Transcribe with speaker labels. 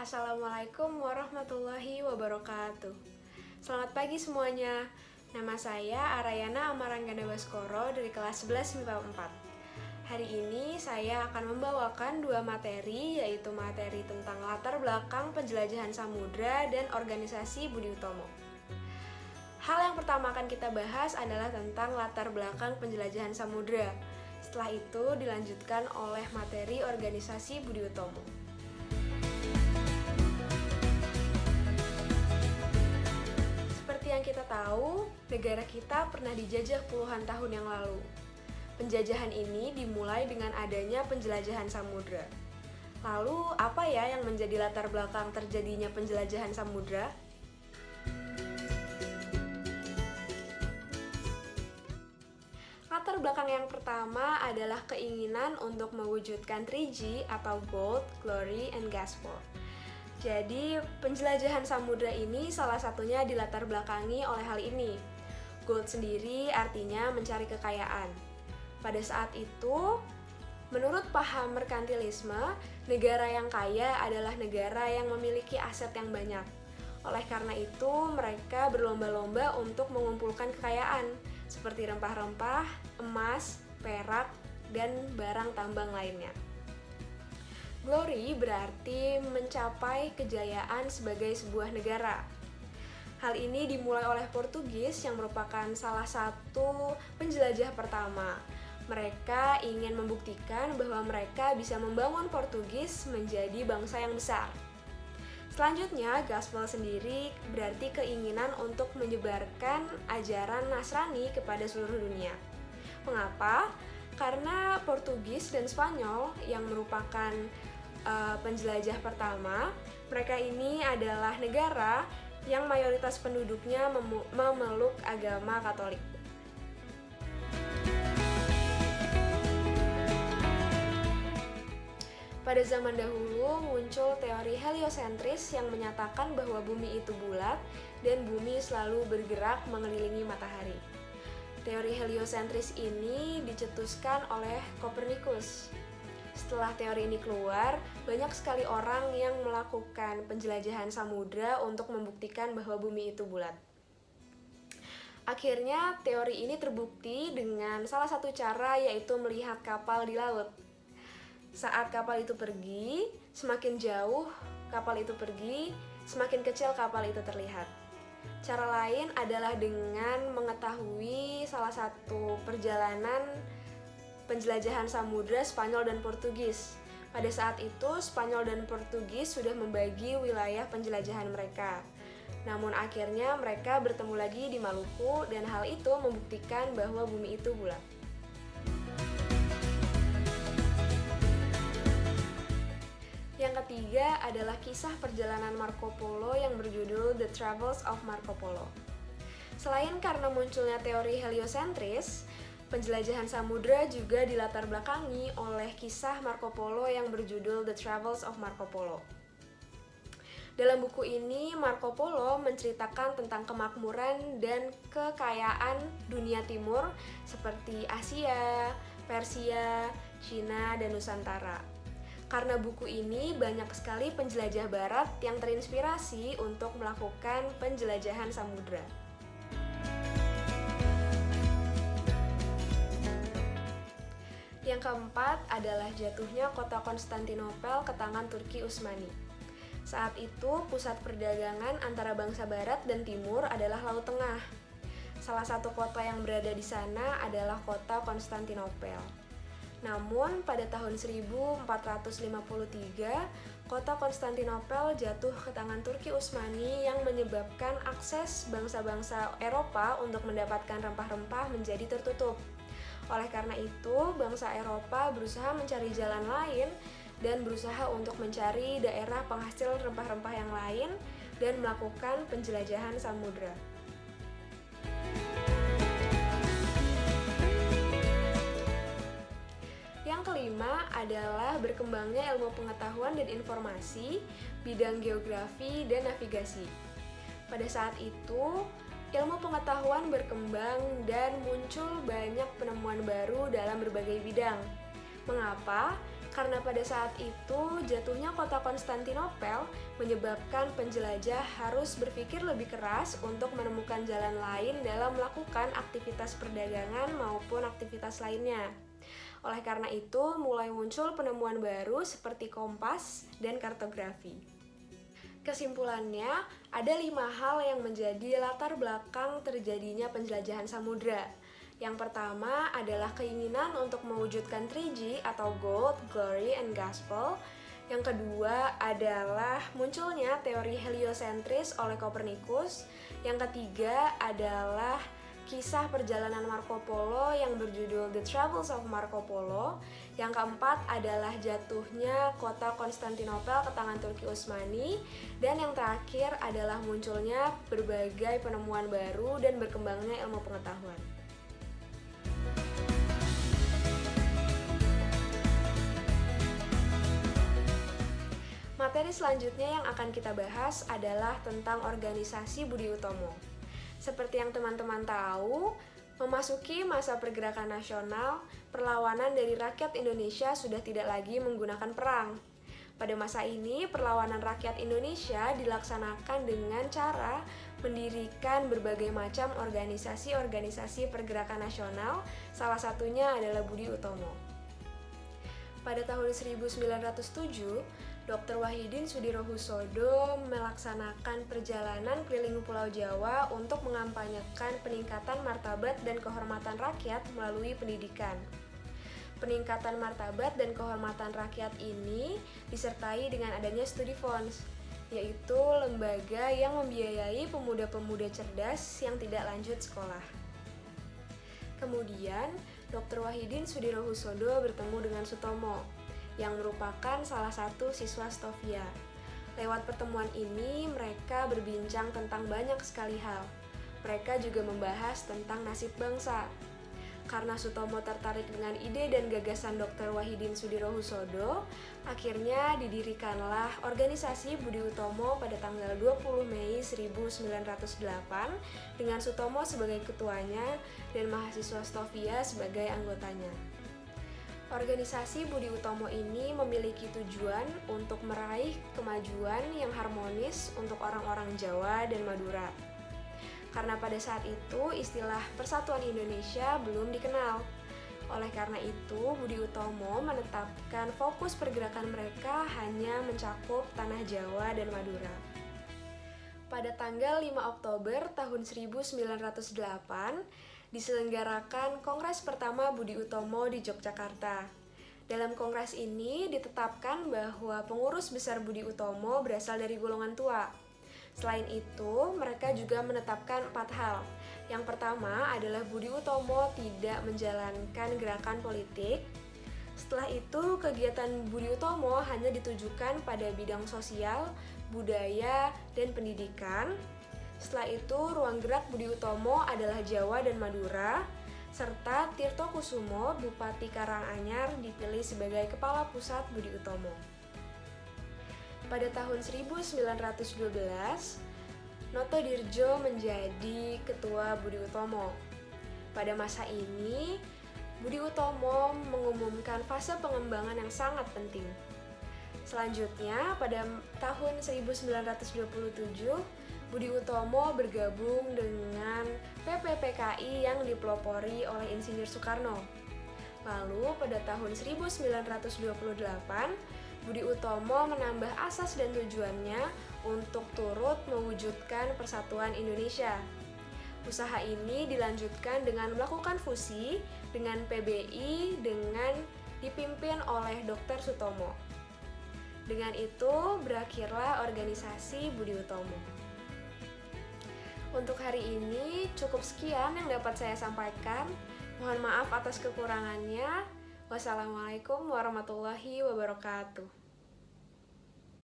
Speaker 1: Assalamualaikum warahmatullahi wabarakatuh. Selamat pagi semuanya. Nama saya Arayana Amaranggana Baskoro dari kelas 11 MIPA 4. Hari ini saya akan membawakan dua materi, yaitu materi tentang latar belakang penjelajahan samudra dan organisasi Budi Utomo. Hal yang pertama akan kita bahas adalah tentang latar belakang penjelajahan samudra. Setelah itu dilanjutkan oleh materi organisasi Budi Utomo. Seperti yang kita tahu, negara kita pernah dijajah puluhan tahun yang lalu. Penjajahan ini dimulai dengan adanya penjelajahan samudra. Lalu, apa ya yang menjadi latar belakang terjadinya penjelajahan samudra? Latar belakang yang pertama adalah keinginan untuk mewujudkan 3G atau Gold, Glory, and Gospel. Jadi, penjelajahan samudra ini salah satunya dilatar belakangi oleh hal ini. Gold sendiri artinya mencari kekayaan. Pada saat itu, menurut paham merkantilisme, negara yang kaya adalah negara yang memiliki aset yang banyak. Oleh karena itu, mereka berlomba-lomba untuk mengumpulkan kekayaan, seperti rempah-rempah, emas, perak, dan barang tambang lainnya. Glory berarti mencapai kejayaan sebagai sebuah negara. Hal ini dimulai oleh Portugis yang merupakan salah satu penjelajah pertama. Mereka ingin membuktikan bahwa mereka bisa membangun Portugis menjadi bangsa yang besar. Selanjutnya, Gospel sendiri berarti keinginan untuk menyebarkan ajaran Nasrani kepada seluruh dunia. Mengapa? Karena Portugis dan Spanyol yang merupakan penjelajah pertama, mereka ini adalah negara yang mayoritas penduduknya memeluk agama Katolik. Pada zaman dahulu muncul teori heliosentris yang menyatakan bahwa bumi itu bulat dan bumi selalu bergerak mengelilingi matahari. Teori heliosentris ini dicetuskan oleh Kopernikus. Setelah teori ini keluar, banyak sekali orang yang melakukan penjelajahan samudra untuk membuktikan bahwa bumi itu bulat. Akhirnya, teori ini terbukti dengan salah satu cara, yaitu melihat kapal di laut. Saat kapal itu pergi, semakin jauh kapal itu pergi, semakin kecil kapal itu terlihat. Cara lain adalah dengan mengetahui salah satu perjalanan penjelajahan samudra Spanyol dan Portugis. Pada saat itu, Spanyol dan Portugis sudah membagi wilayah penjelajahan mereka. Namun akhirnya mereka bertemu lagi di Maluku dan hal itu membuktikan bahwa bumi itu bulat. Yang ketiga adalah kisah perjalanan Marco Polo yang berjudul The Travels of Marco Polo. Selain karena munculnya teori heliosentris, penjelajahan samudra juga dilatar belakangi oleh kisah Marco Polo yang berjudul The Travels of Marco Polo. Dalam buku ini, Marco Polo menceritakan tentang kemakmuran dan kekayaan dunia timur seperti Asia, Persia, Cina, dan Nusantara. Karena buku ini banyak sekali penjelajah barat yang terinspirasi untuk melakukan penjelajahan samudra. Yang keempat adalah jatuhnya kota Konstantinopel ke tangan Turki Utsmani. Saat itu, pusat perdagangan antara bangsa barat dan timur adalah Laut Tengah. Salah satu kota yang berada di sana adalah kota Konstantinopel. Namun, pada tahun 1453, kota Konstantinopel jatuh ke tangan Turki Utsmani yang menyebabkan akses bangsa-bangsa Eropa untuk mendapatkan rempah-rempah menjadi tertutup. Oleh karena itu, bangsa Eropa berusaha mencari jalan lain dan berusaha untuk mencari daerah penghasil rempah-rempah yang lain dan melakukan penjelajahan samudra. Yang kelima adalah berkembangnya ilmu pengetahuan dan informasi, bidang geografi dan navigasi. Pada saat itu, ilmu pengetahuan berkembang dan muncul banyak penemuan baru dalam berbagai bidang. Mengapa? Karena pada saat itu jatuhnya kota Konstantinopel menyebabkan penjelajah harus berpikir lebih keras untuk menemukan jalan lain dalam melakukan aktivitas perdagangan maupun aktivitas lainnya. Oleh karena itu, mulai muncul penemuan baru seperti kompas dan kartografi. Kesimpulannya, ada 5 hal yang menjadi latar belakang terjadinya penjelajahan samudra. Yang pertama adalah keinginan untuk mewujudkan 3G atau Gold, Glory, and Gospel. Yang kedua adalah munculnya teori heliosentris oleh Copernicus. Yang ketiga adalah kisah perjalanan Marco Polo yang berjudul The Travels of Marco Polo. Yang keempat adalah jatuhnya kota Konstantinopel ke tangan Turki Utsmani. Dan yang terakhir adalah munculnya berbagai penemuan baru dan berkembangnya ilmu pengetahuan. Materi selanjutnya yang akan kita bahas adalah tentang organisasi Budi Utomo. Seperti yang teman-teman tahu, memasuki masa pergerakan nasional, perlawanan dari rakyat Indonesia sudah tidak lagi menggunakan perang. Pada masa ini, perlawanan rakyat Indonesia dilaksanakan dengan cara mendirikan berbagai macam organisasi-organisasi pergerakan nasional, salah satunya adalah Budi Utomo. Pada tahun 1907, Dr. Wahidin Sudirohusodo melaksanakan perjalanan keliling Pulau Jawa untuk mengampanyekan peningkatan martabat dan kehormatan rakyat melalui pendidikan. Peningkatan martabat dan kehormatan rakyat ini disertai dengan adanya studi fonds, yaitu lembaga yang membiayai pemuda-pemuda cerdas yang tidak lanjut sekolah. Kemudian, Dr. Wahidin Sudirohusodo bertemu dengan Sutomo, yang merupakan salah satu siswa Stovia. Lewat pertemuan ini, mereka berbincang tentang banyak sekali hal. Mereka juga membahas tentang nasib bangsa. Karena Sutomo tertarik dengan ide dan gagasan Dr. Wahidin Sudirohusodo, akhirnya didirikanlah organisasi Budi Utomo pada tanggal 20 Mei 1908 dengan Sutomo sebagai ketuanya dan mahasiswa Stovia sebagai anggotanya. Organisasi Budi Utomo ini memiliki tujuan untuk meraih kemajuan yang harmonis untuk orang-orang Jawa dan Madura. Karena pada saat itu istilah Persatuan Indonesia belum dikenal. Oleh karena itu, Budi Utomo menetapkan fokus pergerakan mereka hanya mencakup tanah Jawa dan Madura. Pada tanggal 5 Oktober tahun 1908, diselenggarakan Kongres pertama Budi Utomo di Yogyakarta. Dalam kongres ini ditetapkan bahwa pengurus besar Budi Utomo berasal dari golongan tua. Selain itu, mereka juga menetapkan 4 hal. Yang pertama adalah Budi Utomo tidak menjalankan gerakan politik. Setelah itu, kegiatan Budi Utomo hanya ditujukan pada bidang sosial, budaya, dan pendidikan. Setelah itu, ruang gerak Budi Utomo adalah Jawa dan Madura, serta Tirto Kusumo, Bupati Karanganyar, dipilih sebagai Kepala Pusat Budi Utomo. Pada tahun 1912, Noto Dirjo menjadi Ketua Budi Utomo. Pada masa ini, Budi Utomo mengumumkan fase pengembangan yang sangat penting. Selanjutnya, pada tahun 1927, Budi Utomo bergabung dengan PPPKI yang dipelopori oleh Insinyur Soekarno. Lalu pada tahun 1928, Budi Utomo menambah asas dan tujuannya untuk turut mewujudkan persatuan Indonesia. Usaha ini dilanjutkan dengan melakukan fusi dengan PBI dengan dipimpin oleh Dr. Sutomo. Dengan itu berakhirlah organisasi Budi Utomo. Untuk hari ini cukup sekian yang dapat saya sampaikan. Mohon maaf atas kekurangannya. Wassalamualaikum warahmatullahi wabarakatuh.